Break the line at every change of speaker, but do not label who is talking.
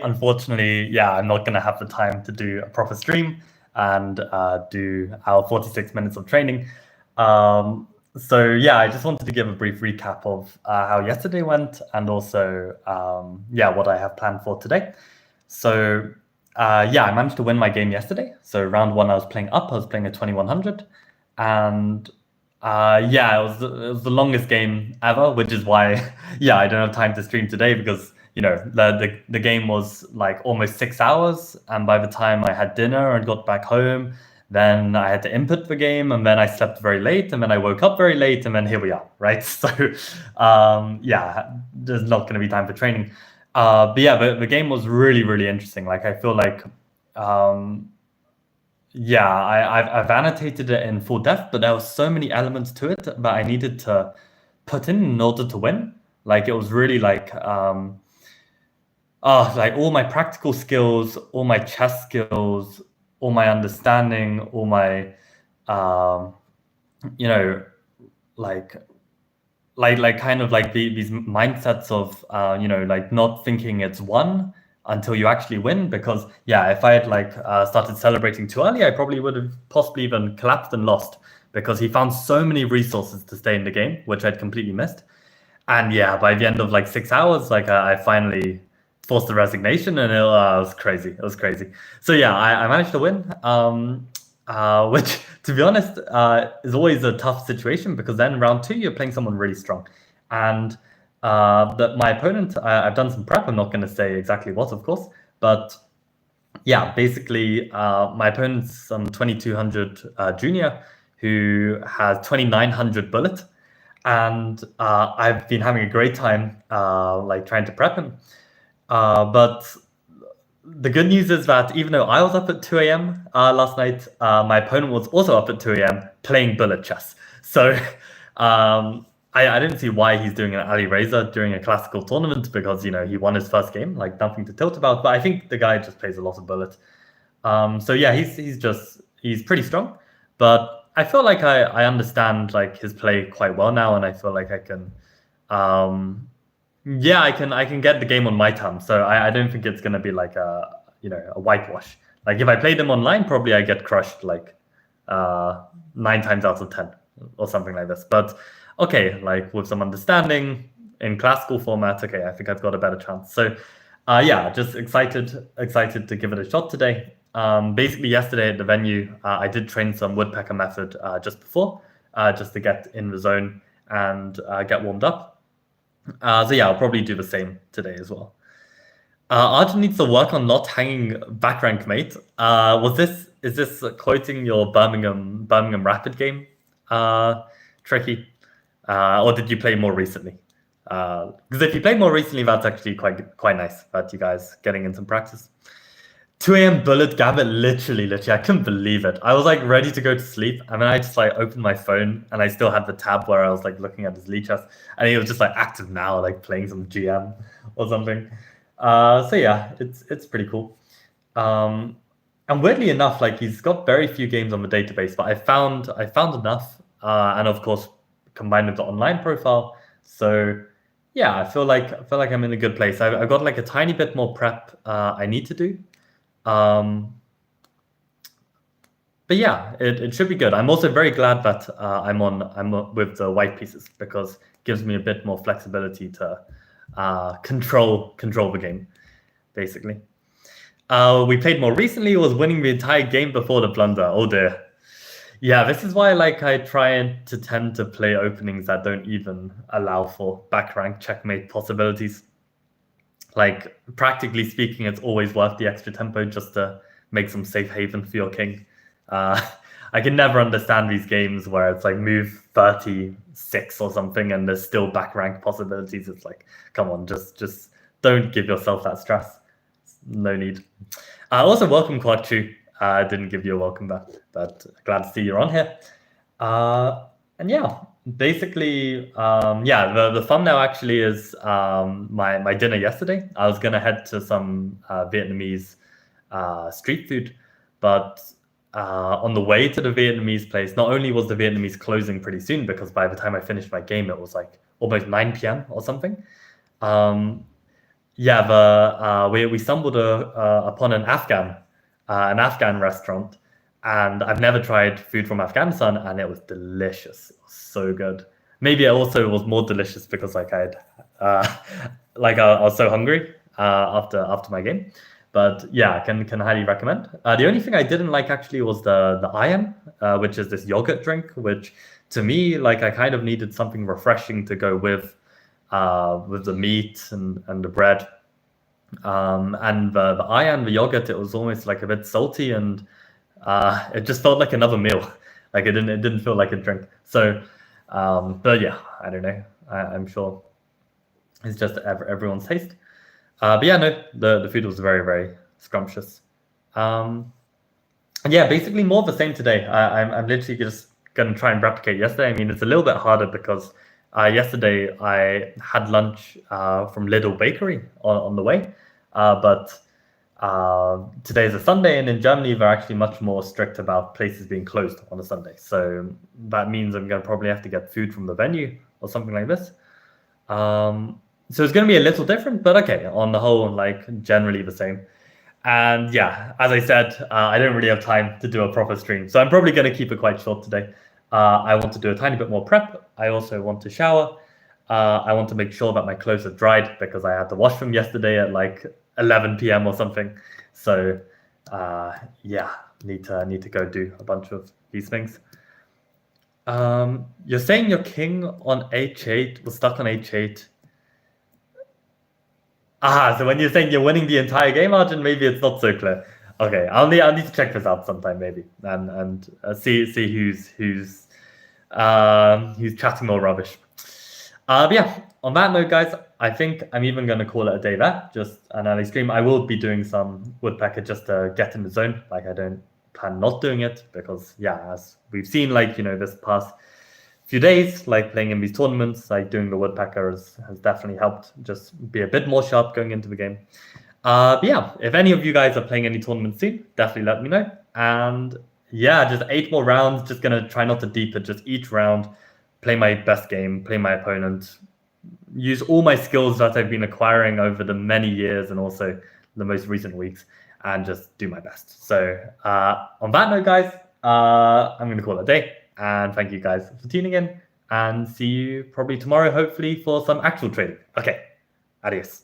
unfortunately, yeah, I'm not going to have the time to do a proper stream and do our 46 minutes of training. So yeah, I just wanted to give a brief recap of how yesterday went and also, yeah, what I have planned for today. So yeah, I managed to win my game yesterday. So round one, I was playing up. I was playing a 2100, and yeah, it was the longest game ever, which is why yeah, I don't have time to stream today because the game was like almost 6 hours, and by the time I had dinner and got back home, then I had to input the game, and then I slept very late, and then I woke up very late, and then here we are, right? So yeah, there's not going to be time for training. But yeah, the game was really, really interesting. Like I feel like yeah, I've annotated it in full depth, but there were so many elements to it that I needed to put in order to win. Like it was really like like all my practical skills, all my chess skills, all my understanding, all my you know, like kind of like these mindsets of like not thinking it's won until you actually win. Because yeah, if I had like started celebrating too early, I probably would have possibly even collapsed and lost, because he found so many resources to stay in the game, which I'd completely missed. And yeah, by the end of like 6 hours, like I finally forced the resignation, and it was crazy. It was crazy. So yeah, I managed to win. Which, to be honest, is always a tough situation, because then round two you're playing someone really strong, and my opponent, I've done some prep. I'm not going to say exactly what, of course, but yeah, basically, my opponent's some 2200 junior who has 2900 bullet, and I've been having a great time like trying to prep him, but the good news is that even though I was up at 2 a.m. Last night, my opponent was also up at 2 a.m. playing bullet chess. So I didn't see why he's doing an Ali Reza during a classical tournament, because he won his first game, like nothing to tilt about. But I think the guy just plays a lot of bullet. So yeah, he's pretty strong, but I feel like I understand like his play quite well now, and I feel like I can. Yeah, I can get the game on my terms, so I don't think it's gonna be like a whitewash. Like if I play them online, probably I get crushed like 9 times out of 10 or something like this. But okay, like with some understanding in classical format, okay, I think I've got a better chance. So yeah, just excited to give it a shot today. Basically yesterday at the venue, I did train some woodpecker method just before, just to get in the zone and get warmed up. So yeah, I'll probably do the same today as well. Arjun needs to work on not hanging back rank, mate. Is this quoting your Birmingham Rapid game, Tricky? Or did you play more recently? Because if you play more recently, that's actually quite nice that you guys getting in some practice. 2 a.m. bullet Gambit, literally, I couldn't believe it. I was like ready to go to sleep, and then I just like opened my phone, and I still had the tab where I was like looking at his lead chest, and he was just like active now, like playing some GM or something. So yeah, it's pretty cool. And weirdly enough, like he's got very few games on the database, but I found enough, and of course combined with the online profile. So yeah, I feel like I'm in a good place. I've got like a tiny bit more prep I need to do. But yeah, it should be good. I'm also very glad that I'm with the white pieces, because it gives me a bit more flexibility to control the game, basically. We played more recently, was winning the entire game before the blunder. Oh dear. Yeah, this is why like I try to tend to play openings that don't even allow for back rank checkmate possibilities. Like, practically speaking, it's always worth the extra tempo just to make some safe haven for your king. I can never understand these games where it's like move 36 or something and there's still back rank possibilities. It's like, come on, just don't give yourself that stress. No need. Also, welcome, Quachu. I didn't give you a welcome back, but glad to see you're on here. And yeah, basically, yeah, the thumbnail actually is my dinner yesterday. I was gonna head to some Vietnamese street food, but on the way to the Vietnamese place, not only was the Vietnamese closing pretty soon, because by the time I finished my game, it was like almost 9 p.m. or something. yeah, we stumbled upon an Afghan restaurant, and I've never tried food from Afghanistan, and it was delicious. It was so good. Maybe it also was more delicious because like uh, I was so hungry after my game. But yeah, can highly recommend. The only thing I didn't like actually was the iron, which is this yogurt drink, which to me like I kind of needed something refreshing to go with the meat and the bread. And the ayam, the yogurt, it was almost like a bit salty, and it just felt like another meal. Like it didn't feel like a drink. So, but yeah, I don't know. I'm sure it's just everyone's taste. But yeah, no, the food was very very scrumptious. Um, and yeah, basically more of the same today. I'm literally just gonna try and replicate yesterday. I mean, it's a little bit harder because yesterday I had lunch from Lidl Bakery on the way, but today's a Sunday, and in Germany they're actually much more strict about places being closed on a Sunday. So that means I'm gonna probably have to get food from the venue or something like this. So it's gonna be a little different, but okay, on the whole, like generally the same. And yeah, as I said, I don't really have time to do a proper stream, so I'm probably going to keep it quite short today. I want to do a tiny bit more prep. I also want to shower. I want to make sure that my clothes are dried because I had to wash them yesterday at like 11 p.m. or something. So yeah, need to go do a bunch of these things. You're saying your king on h8 was stuck on h8. So when you're saying you're winning the entire game, Arjun, maybe it's not so clear. Okay, I'll need to check this out sometime maybe, and see who's chatting more rubbish. But yeah, on that note, guys, I think I'm even going to call it a day there. Just an early stream. I will be doing some woodpecker just to get in the zone. Like I don't plan not doing it because yeah, as we've seen, like this past few days, like playing in these tournaments, like doing the woodpecker has definitely helped just be a bit more sharp going into the game. But yeah, if any of you guys are playing any tournaments soon, definitely let me know. And yeah, just 8 more rounds. Just gonna try not to deep it. Just each round, play my best game, play my opponent, use all my skills that I've been acquiring over the many years and also the most recent weeks, and just do my best. So on that note, guys, I'm gonna call it a day. And thank you guys for tuning in, and see you probably tomorrow, hopefully, for some actual trading. Okay, adios.